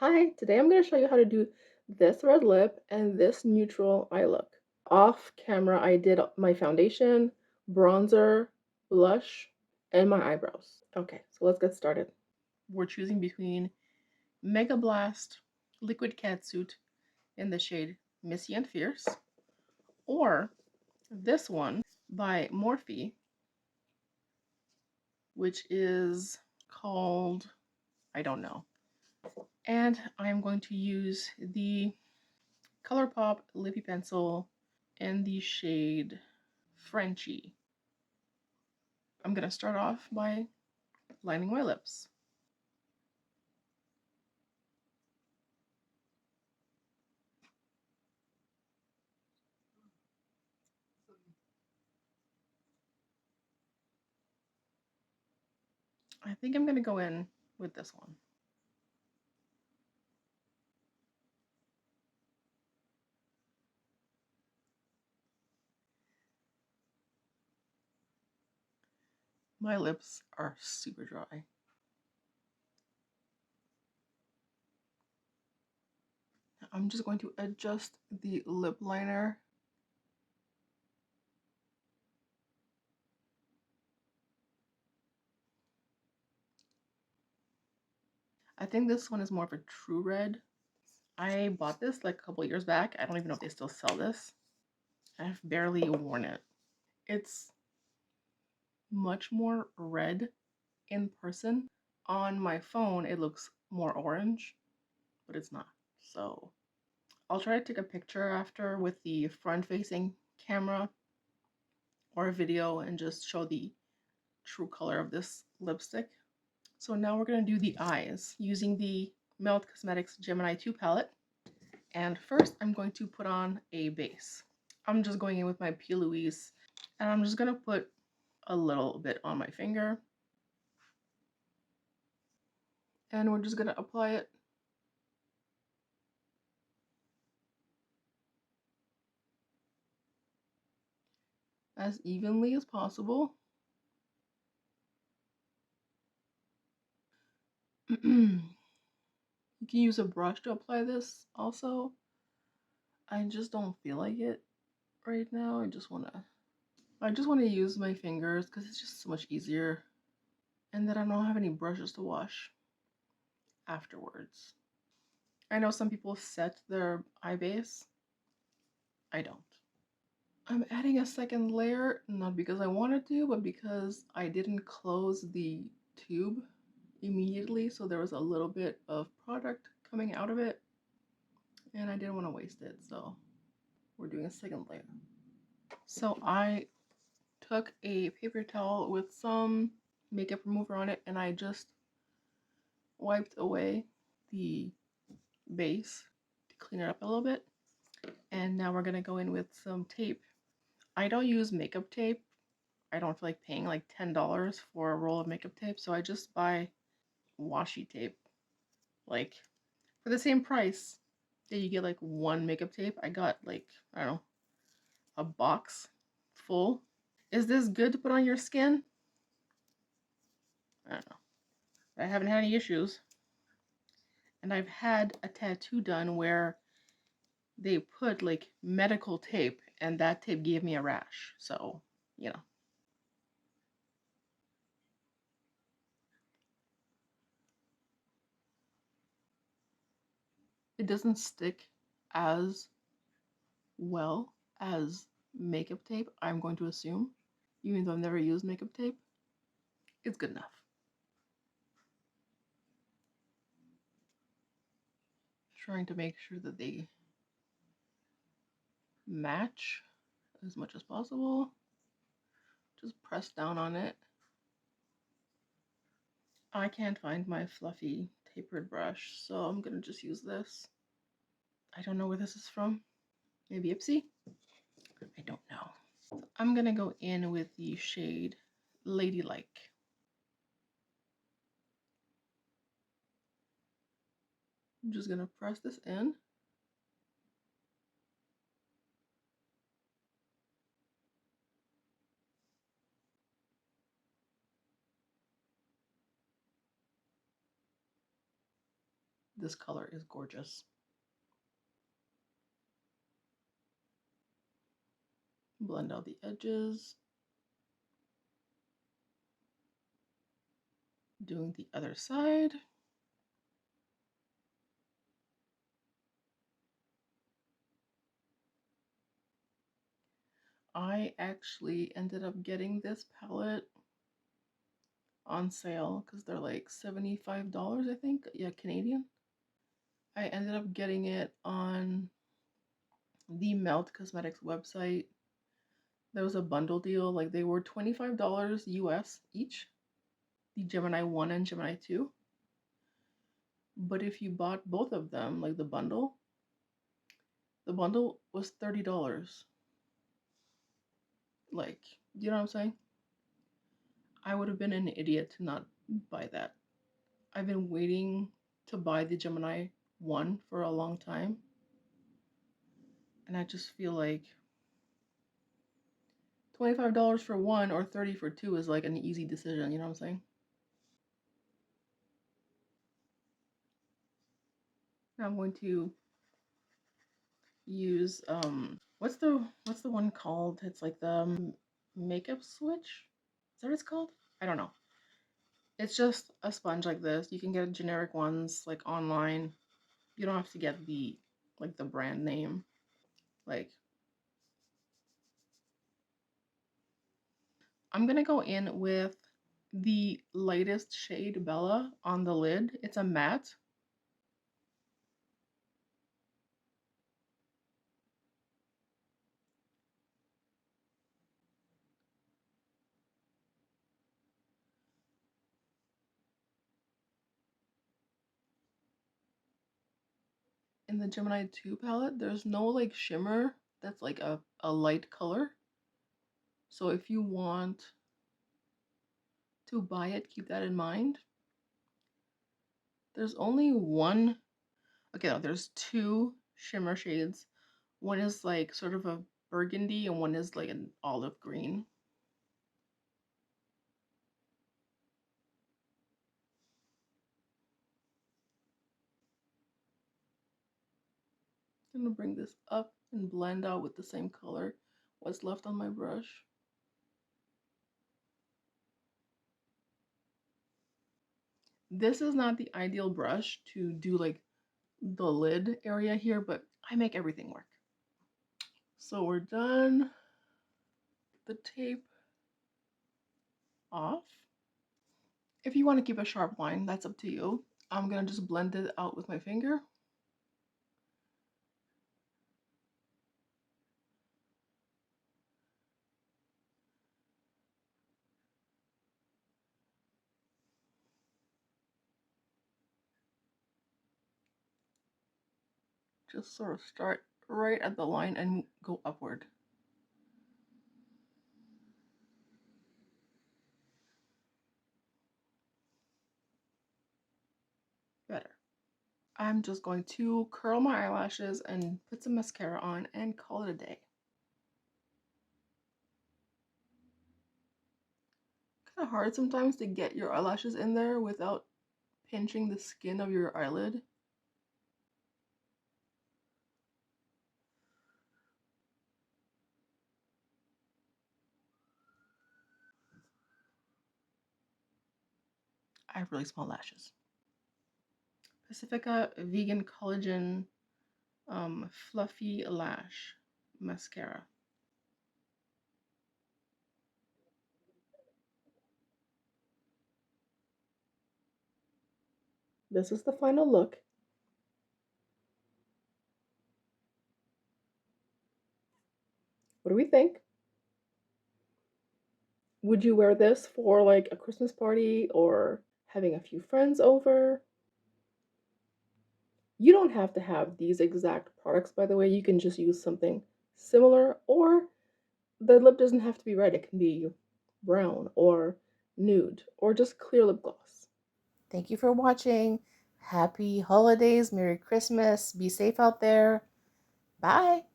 Hi, today I'm going to show you how to do this red lip and this neutral eye look. Off camera, I did my foundation, bronzer, blush, and my eyebrows. Okay, so let's get started. We're choosing between Mega Blast Liquid Catsuit in the shade Missy and Fierce, or this one by Morphe, which is called, I don't know. And I'm going to use the ColourPop Lippy Pencil in the shade Frenchy. I'm going to start off by lining my lips. I think I'm going to go in with this one. My lips are super dry. I'm just going to adjust the lip liner. I think this one is more of a true red. I bought this like a couple years back. I don't even know if they still sell this. I've barely worn it. It's much more red in person. On my phone, it looks more orange, but it's not. So I'll try to take a picture after with the front-facing camera or a video and just show the true color of this lipstick. So now we're going to do the eyes using the Melt Cosmetics Gemini 2 palette. And first I'm going to put on a base. I'm just going in with my P. Louise and I'm just going to put a little bit on my finger. And we're just going to apply it as evenly as possible. You can use a brush to apply this also. I just don't feel like it right now. I just wanna use my fingers because it's just so much easier. And then I don't have any brushes to wash afterwards. I know some people set their eye base. I don't. I'm adding a second layer, not because I wanted to, but because I didn't close the tube immediately, so there was a little bit of product coming out of it, and I didn't want to waste it, so we're doing a second layer. So I took a paper towel with some makeup remover on it, and I just wiped away the base to clean it up a little bit. And now we're gonna go in with some tape. I don't use makeup tape. I don't feel like paying like $10 for a roll of makeup tape, so I just buy washi tape. Like, for the same price that you get like one makeup tape, I got like, I don't know, a box full. Is this good to put on your skin? I don't know. I haven't had any issues. And I've had a tattoo done where they put like medical tape and that tape gave me a rash. So, you know. It doesn't stick as well as makeup tape, I'm going to assume. Even though I've never used makeup tape, it's good enough. Trying to make sure that they match as much as possible. Just press down on it. I can't find my fluffy tapered brush, so I'm gonna just use this. I don't know where this is from. Maybe Ipsy? I don't know. So I'm gonna go in with the shade Ladylike. I'm just gonna press this in. This color is gorgeous. Blend out the edges. Doing the other side. I actually ended up getting this palette on sale because they're like $75, I think. Yeah, Canadian. I ended up getting it on the Melt Cosmetics website. There was a bundle deal, like they were $25 US each, the Gemini 1 and Gemini 2. But if you bought both of them, like the bundle was $30. Like, you know what I'm saying? I would have been an idiot to not buy that. I've been waiting to buy the Gemini 1 for a long time. And I just feel like $25 for one or 30 for two is like an easy decision, you know what I'm saying? Now I'm going to use what's the one called? It's like the makeup switch. Is that what it's called? I don't know. It's just a sponge like this. You can get generic ones like online. You don't have to get the like the brand name. Like I'm gonna go in with the lightest shade Bella on the lid. It's a matte. In the Gemini 2 palette, there's no like shimmer that's like a light color. So if you want to buy it, keep that in mind. There's only one, okay, no, there's two shimmer shades. One is like sort of a burgundy and one is like an olive green. I'm gonna bring this up and blend out with the same color what's left on my brush. This is not the ideal brush to do like the lid area here, but I make everything work. So we're done. The tape off. If you want to keep a sharp line, that's up to you. I'm gonna just blend it out with my finger. Just sort of start right at the line and go upward. Better. I'm just going to curl my eyelashes and put some mascara on and call it a day. Kind of hard sometimes to get your eyelashes in there without pinching the skin of your eyelid. I have really small lashes. Pacifica Vegan Collagen Fluffy Lash Mascara. This is the final look. What do we think? Would you wear this for like a Christmas party or having a few friends over? You don't have to have these exact products, by the way. You can just use something similar, or the lip doesn't have to be red. It can be brown or nude or just clear lip gloss. Thank you for watching. Happy holidays, Merry Christmas. Be safe out there. Bye.